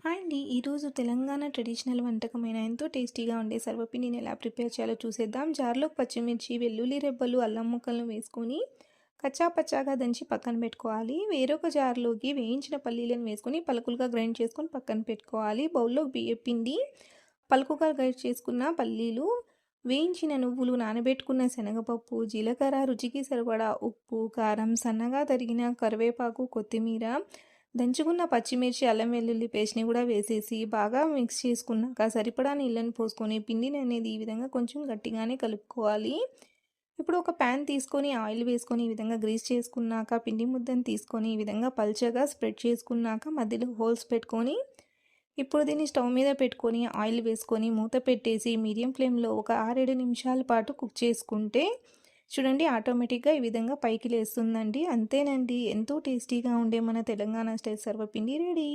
Hi అండి. ఈరోజు Telangana traditional వంటకమైన ఎంతో టేస్టీగా ఉండే సర్వపిండిని ఎలా ప్రిపేర్ చేయాలో చూసేద్దాం. జార్‌లోకి పచ్చిమిర్చి, వెల్లుల్లి రెబ్బలు, అల్లం ముక్కలను వేసుకొని కచ్చా పచ్చాగా దంచి పక్కన పెట్టుకోవాలి. వేరొక జార్‌లోకి వేయించిన పల్లీలను వేసుకొని పలుకులుగా గ్రైండ్ చేసుకొని పక్కన పెట్టుకోవాలి. బౌల్‌లో బియ్యపిండి, పలుకుగా గ్రైండ్ చేసుకున్న పల్లీలు, వేయించిన నువ్వులు, నానబెట్టుకున్న శనగపప్పు, జీలకర్ర, రుచికి సరిపడా ఉప్పు, కారం, సన్నగా తరిగిన కరివేపాకు, కొత్తిమీర, దంచుకున్న పచ్చిమిర్చి, అల్లం వెల్లుల్లి పేస్ట్‌ని కూడా వేసేసి బాగా మిక్స్ చేసుకున్నాక సరిపడా నీళ్ళని పోసుకొని పిండిని అనేది ఈ విధంగా కొంచెం గట్టిగానే కలుపుకోవాలి. ఇప్పుడు ఒక ప్యాన్ తీసుకొని ఆయిల్ వేసుకొని ఈ విధంగా గ్రీస్ చేసుకున్నాక పిండి ముద్దను తీసుకొని ఈ విధంగా పల్చగా స్ప్రెడ్ చేసుకున్నాక మధ్యలో హోల్స్ పెట్టుకొని ఇప్పుడు దీన్ని స్టవ్ మీద పెట్టుకొని ఆయిల్ వేసుకొని మూత పెట్టేసి మీడియం ఫ్లేమ్‌లో ఒక 6, 7 నిమిషాల పాటు కుక్ చేసుకుంటే చూడండి ఆటోమేటిక్‌గా ఈ విధంగా పైకి లేస్తుందండి. అంతేనండి. ఎంతో టేస్టీగా ఉండే మన తెలంగాణ స్టైల్ సర్వపిండి రెడీ.